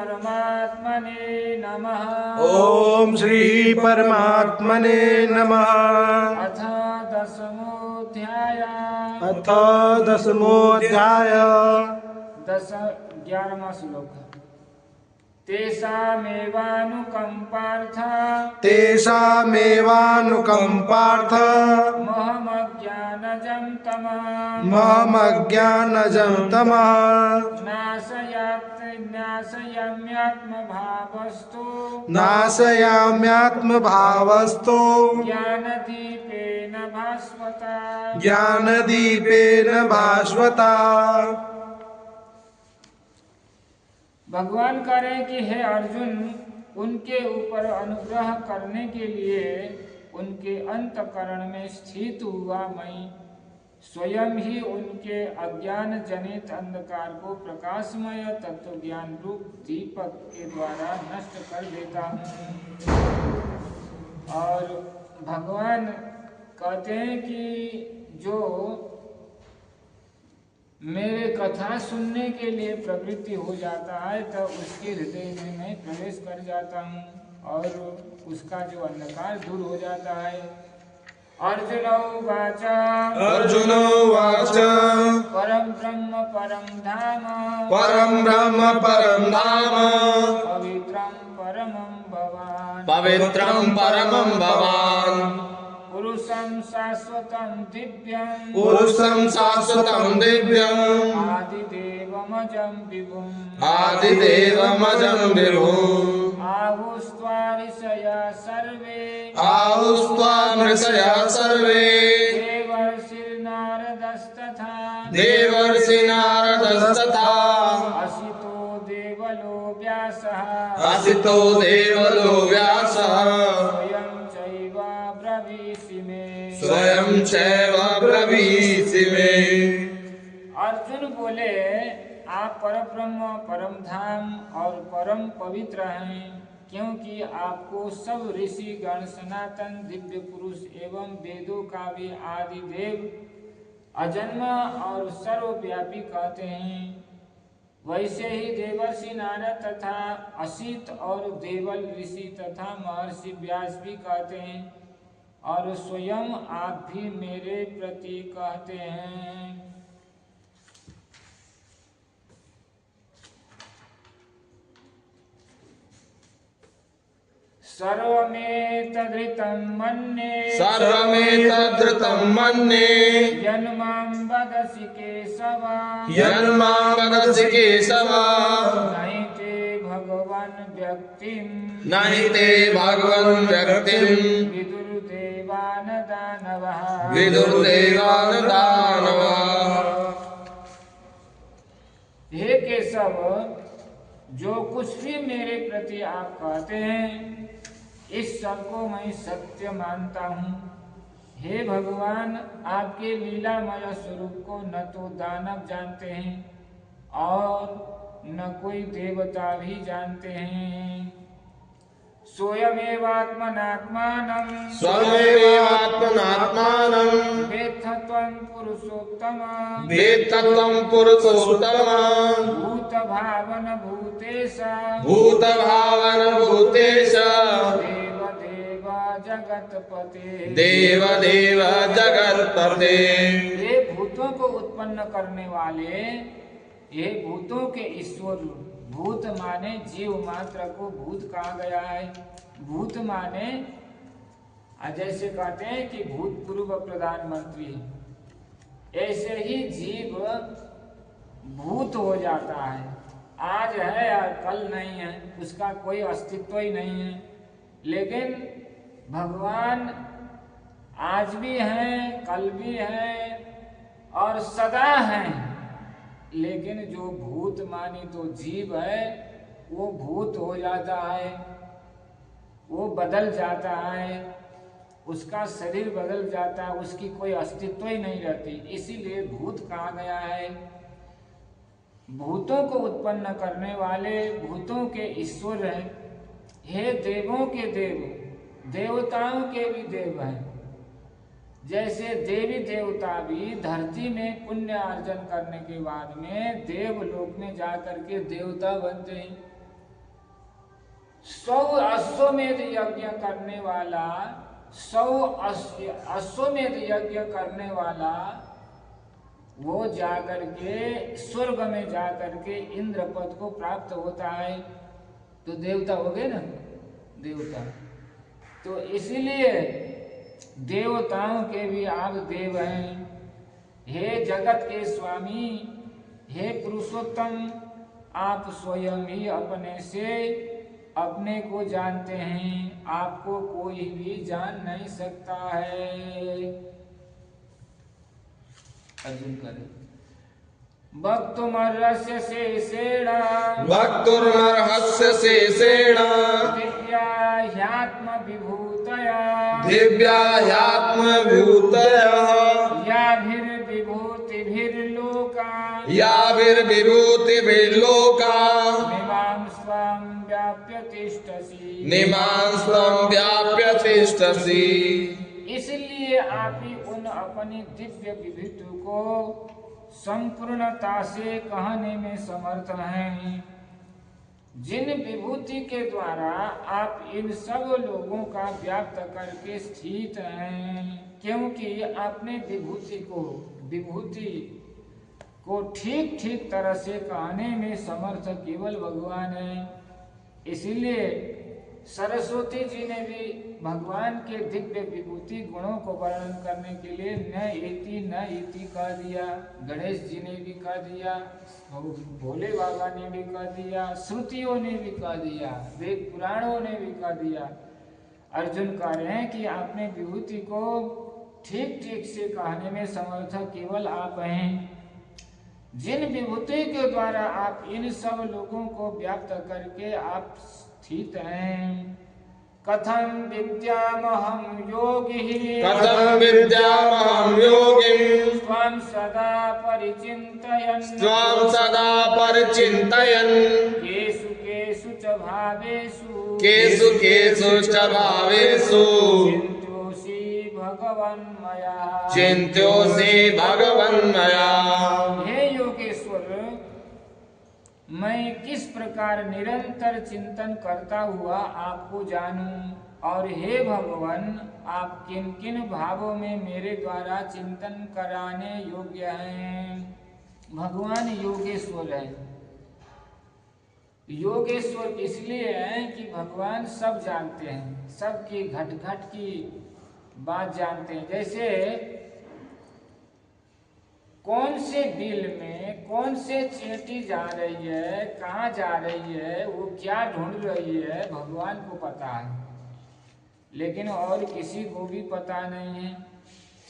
परमात्मने नमः। ओम श्री परमात्मने नमः। अथ दशमोऽध्याय। अथ दशमोऽध्याय। 11वां श्लोक। तेषामेवानुकम्पार्थ तेषामेवानुकम्पार्थ महमज्ञानजं तमः महमज्ञानजं तमः नाशयाम्यात्मभावस्तु नाशयाम्यात्मभावस्तु ज्ञानदीपेन भास्वता। ज्ञानदीपेन भास्वता। भगवान कह रहे हैं कि हे अर्जुन, उनके ऊपर अनुग्रह करने के लिए उनके अंतःकरण में स्थित हुआ मैं स्वयं ही उनके अज्ञान जनित अंधकार को प्रकाशमय तत्व ज्ञान रूप दीपक के द्वारा नष्ट कर देता हूँ। और भगवान कहते हैं कि जो मेरे कथा सुनने के लिए प्रवृत्ति हो जाता है तो उसके हृदय में मैं प्रवेश कर जाता हूँ और उसका जो अंधकार दूर हो जाता है। अर्जुन उवाच परम ब्रह्म परम धाम परम ब्रह्म परम धाम पवित्रं परमं भवान् पवित्रं परमं भवान् पुरुषं शाश्वतं दिव्यं पुरुषं शाश्वतं दिव्यम् आदिदेवमजं विभुम् आदिदेवमजं विभुम् आहुस्त्वा ऋषया सर्वे आहुस्त्वा ऋषयः सर्वे देवर्षिर्नारदस्तथा देवर्षिनारदस्तथा असितो देवलो व्यासः असितो देवलो व्यासः स्वयं चैव ब्रवीषि मे। अर्जुन बोले, आप परब्रह्म परम धाम और परम पवित्र हैं, क्योंकि आपको सब ऋषि गण सनातन दिव्य पुरुष एवं वेदों का भी आदि देव अजन्म और सर्वव्यापी कहते हैं। वैसे ही देवर्षि नारद तथा असित और देवल ऋषि तथा महर्षि व्यास भी कहते हैं और स्वयं आप भी मेरे प्रति कहते हैं। सर्वमेतदृतं मन्ये सर्वमेतदृतं मन्ये यन्मां वदसि केशव यन्मां वदसि केशव नहि ते भगवन् व्यक्तिं नहि ते भगवन् व्यक्तिं विदुर्देवान् दानवः विदुर्देवान् दानवः। हे केशव, जो कुछ भी मेरे प्रति आप कहते हैं इस सब को मैं सत्य मानता हूँ। हे भगवान, आपके लीलामय स्वरूप को न तो दानव जानते हैं और न कोई देवता भी जानते हैं। स्वयमेवात्मनात्मानं स्वयमेवात्मनात्मानं वेत्थ त्वं पुरुषोत्तम वेत्थ त्वं पुरुषोत्तम भूतभावन भूतेश भूतभावन भूतेश देवदेव जगतपते देवदेव जगत्पते। ये भूतों को उत्पन्न करने वाले, ये भूतों के ईश्वर। भूत माने जीव मात्र को भूत कहा गया है। भूत माने जैसे कहते हैं कि भूतपूर्व प्रधानमंत्री, ऐसे ही जीव भूत हो जाता है। आज है और कल नहीं है, उसका कोई अस्तित्व ही नहीं है। लेकिन भगवान आज भी हैं, कल भी हैं और सदा हैं। लेकिन जो भूत मानी तो जीव है, वो भूत हो जाता है, वो बदल जाता है, उसका शरीर बदल जाता है, उसकी कोई अस्तित्व ही नहीं रहती। इसीलिए भूत कहा गया है। भूतों को उत्पन्न करने वाले भूतों के ईश्वर हैं। हे देवों के देव, देवताओं के भी देव हैं। जैसे देवी देवता भी धरती में पुण्य अर्जन करने के बाद में देवलोक में जाकर के देवता बनते हैं। 100 अश्वमेध यज्ञ करने वाला 100 अश्वमेध यज्ञ करने वाला वो जाकर के स्वर्ग में जाकर के इंद्र पद को प्राप्त होता है। तो देवता हो गए ना, देवता। तो इसलिए देवताओं के भी आप देव हैं। हे जगत के स्वामी, हे पुरुषोत्तम, आप स्वयं ही अपने से अपने को जानते हैं, आपको कोई भी जान नहीं सकता है। अर्जुन करे भक्तुमर्हस्य शेषेण भक्तुर्मर्हस्य शेषेण दिव्या ह्यात्म विभूतया याभिर्विभूतिभिर्लोका निमां स्वं व्याप्य तिष्ठसि निमां स्वं व्याप्य तिष्ठसि। इसलिए आप ही उन अपनी दिव्य विभूति को संपूर्णता से कहने में समर्थ हैं, जिन विभूति के द्वारा आप इन सब लोगों का व्याप्त करके स्थित हैं। क्योंकि आपने विभूति को ठीक ठीक तरह से कहने में समर्थ केवल भगवान है। इसीलिए सरस्वती जी ने भी भगवान के दिव्य विभूति गुणों को वर्णन करने के लिए न इति कह दिया। गणेश जी ने भी कह दिया, भोले बाबा ने भी कह दिया, श्रुतियों ने भी कह दिया, वेद पुराणों ने भी कह दिया। अर्जुन कह रहे हैं कि आपने विभूति को ठीक ठीक से कहने में समर्थ केवल आप हैं, जिन विभूति के द्वारा आप इन सब लोगों को व्याप्त करके आप स्थित हैं। कथम विद्यामहं योगी स्वं सदा परिचिन्तयन् केषु च भावेषु चिन्त्योऽसि भगवन्मया। हे योगेश्वर, मैं किस प्रकार निरंतर चिंतन करता हुआ आपको जानूं, और हे भगवान, आप किन किन भावों में मेरे द्वारा चिंतन कराने योग्य हैं। भगवान योगेश्वर है। योगेश्वर इसलिए है कि भगवान सब जानते हैं, सबकी घट घट की बात जानते हैं। जैसे कौन से बिल में कौन से चींटी जा रही है, कहाँ जा रही है, वो क्या ढूंढ रही है, भगवान को पता है, लेकिन और किसी को भी पता नहीं है।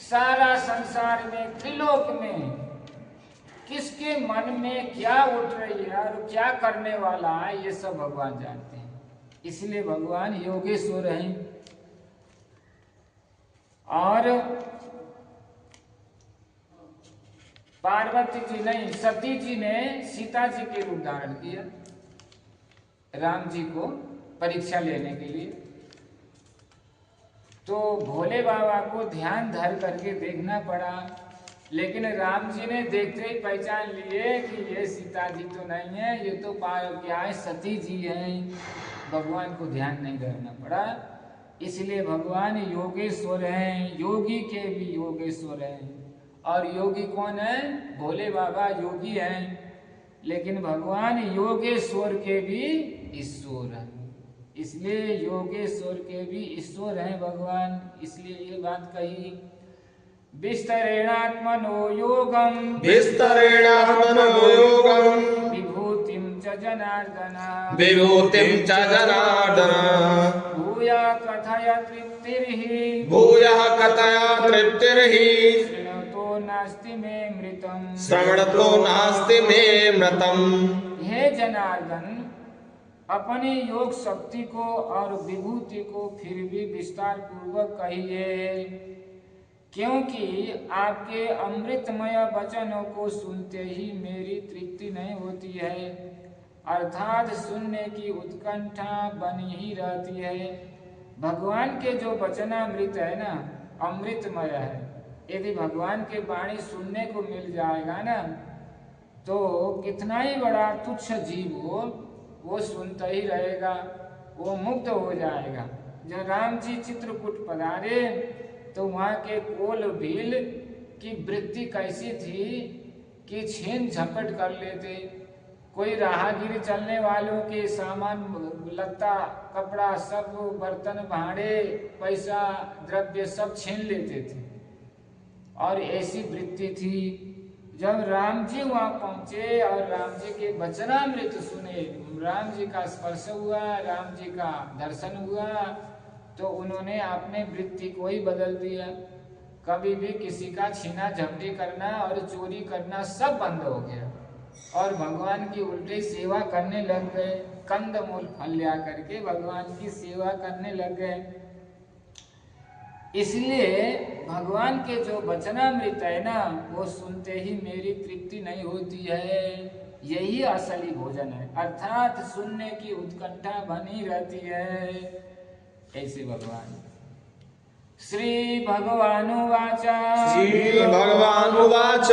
सारा संसार में, त्रिलोक में किसके मन में क्या उठ रही है और क्या करने वाला है, ये सब भगवान जानते हैं। इसलिए भगवान योगेश्वर हैं। और पार्वती जी नहीं, सती जी ने सीता जी के रूप धारण किया राम जी को परीक्षा लेने के लिए। तो भोले बाबा को ध्यान धर करके देखना पड़ा, लेकिन राम जी ने देखते ही पहचान लिए कि ये सीता जी तो नहीं है, ये तो क्या है, सती जी हैं। भगवान को ध्यान नहीं करना पड़ा। इसलिए भगवान योगेश्वर हैं, योगी के भी योगेश्वर हैं। और योगी कौन है? भोले बाबा योगी हैं, लेकिन भगवान योगेश्वर के भी ईश्वर हैं। इसलिए योगेश्वर के भी ईश्वर हैं भगवान। इसलिए ये बात कही, विस्तरेणात्मनो योगम विभूतिं च जनार्दन भूया कथया तृप्तिर्हि श्रवणतो नास्ति मे मृतम्। हे जनार्दन, अपने योग शक्ति को और विभूति को फिर भी विस्तार पूर्वक कहिए, क्योंकि आपके अमृतमय वचनों को सुनते ही मेरी तृप्ति नहीं होती है, अर्थात सुनने की उत्कंठा बनी ही रहती है। भगवान के जो वचनामृत है ना, अमृतमय है। यदि भगवान के वाणी सुनने को मिल जाएगा ना, तो कितना ही बड़ा तुच्छ जीव हो, वो सुनता ही रहेगा। वो मुक्त हो जाएगा। जब राम जी चित्रकूट पधारे तो वहाँ के कोल भील की वृत्ति कैसी थी कि छीन झपट कर लेते। कोई राहगीर चलने वालों के सामान, लत्ता, कपड़ा, सब बर्तन, भांडे, पैसा, द्रव्य सब छीन लेते थे। और ऐसी वृत्ति थी। जब राम जी वहां पहुंचे और राम जी के वचनामृत सुने, राम जी का स्पर्श हुआ, राम जी का दर्शन हुआ, तो उन्होंने अपने वृत्ति को ही बदल दिया। कभी भी किसी का छीना झपटी करना और चोरी करना सब बंद हो गया और भगवान की उल्टी सेवा करने लग गए। कंद मूल फल लिया करके भगवान की सेवा करने लग गए। इसलिए भगवान के जो वचनामृत है ना, वो सुनते ही मेरी तृप्ति नहीं होती है। यही असली भोजन है, अर्थात सुनने की उत्कंठा बनी रहती है। ऐसे भगवान। श्री भगवानुवाच श्री भगवानुवाच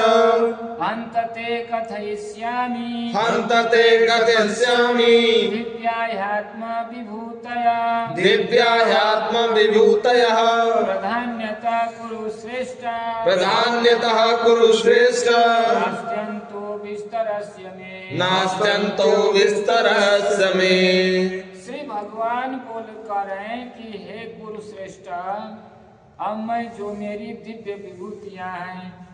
हन्त ते कथयिष्यामि हन्त ते कथयिष्यामि दिव्याह्यात्मा विभूतया दिव्याह्यात्मविभूतयः प्रधान्यता कुरु श्रेष्ठ प्रधान्यतः कुरु श्रेष्ठ नास्त्यन्तो विस्तरस्य मे नास्त्यन्तो विस्तरस्य मे। श्री भगवान बोल कर रहे हैं कि हे गुरु श्रेष्ठ, अब मैं जो मेरी दिव्य विभूतियां हैं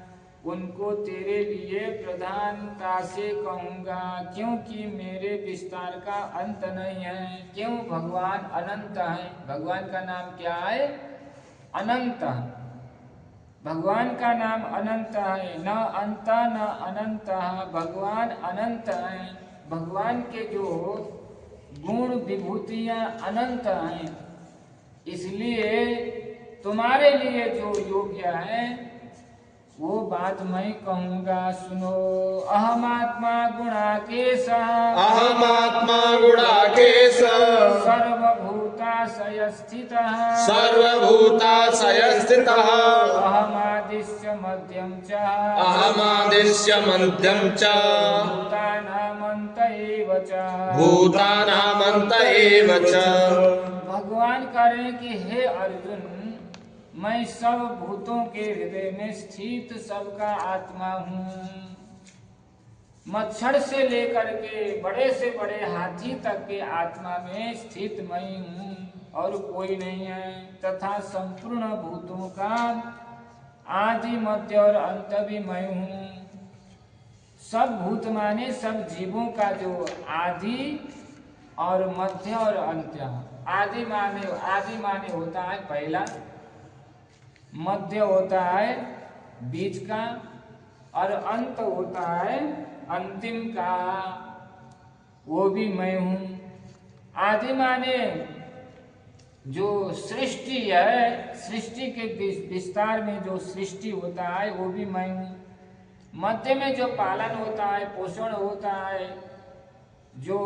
उनको तेरे लिए प्रधानता से कहूँगा, क्योंकि मेरे विस्तार का अंत नहीं है। क्यों? भगवान अनंत है। भगवान का नाम क्या है? अनंत। भगवान का नाम अनंत है, न अंत न अनंत। भगवान अनंत है। भगवान के जो गुण विभूतियां अनंत हैं, इसलिए तुम्हारे लिए जो योग्य है वो बात मैं कहूँगा, सुनो। अहमात्मा गुणाकेश अहमात्मा गुणाकेश सर्वभूताशय स्थितः सर्वभूताशय स्थितः अहमादिश्य मध्यम च अहमादिश्य मध्यम च भूतानामन्त एव च भूतानामन्त एव च। भगवान करें कि हे अर्जुन, मैं सब भूतों के हृदय में स्थित सबका आत्मा हूँ। मच्छर से लेकर के बड़े से बड़े हाथी तक के आत्मा में स्थित मैं हूँ और कोई नहीं है। तथा संपूर्ण भूतों का आदि मध्य और अंत भी मैं हूँ। सब भूत माने सब जीवों का जो आदि और मध्य और अंत। आदि माने होता है पहला, मध्य होता है बीच का और अंत होता है अंतिम का, वो भी मैं हूँ। आदि माने जो सृष्टि है, सृष्टि के विस्तार में जो सृष्टि होता है वो भी मैं हूँ। मध्य में जो पालन होता है, पोषण होता है, जो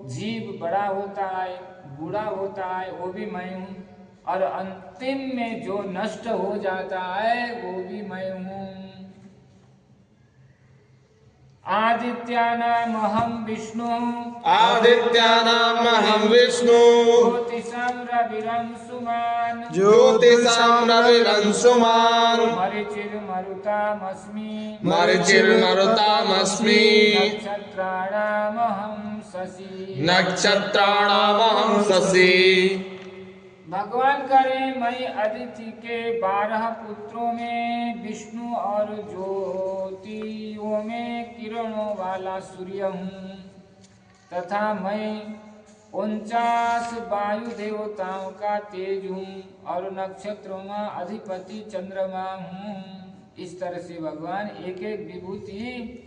जीव बड़ा होता है, बूढ़ा होता है, वो भी मैं हूँ। और अंतिम में जो नष्ट हो जाता है वो भी मैं हूँ। आदित्यानामहं विष्णु आदित्यानामहं विष्णु ज्योतिषां रविरंशुमान् ज्योतिषां मरीचिर्मरुतामस्मि मरीचिर्मरुतामस्मि नक्षत्राणामहं शशि नक्षत्राणामहं शशि। भगवान करें मैं अदिति के 12 पुत्रों में विष्णु और ज्योतियों में किरणों वाला सूर्य हूँ। तथा मैं 49 वायु देवताओं का तेज हूँ और नक्षत्रों में अधिपति चंद्रमा हूँ। इस तरह से भगवान एक एक विभूति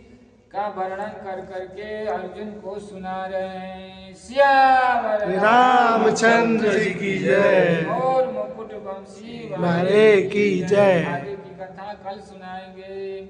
का वर्णन कर करके अर्जुन को सुना रहे हैं। सियावर रामचंद्र जी की जय और मुकुट वंशी मारे की जय। आगे की कथा कल सुनाएंगे।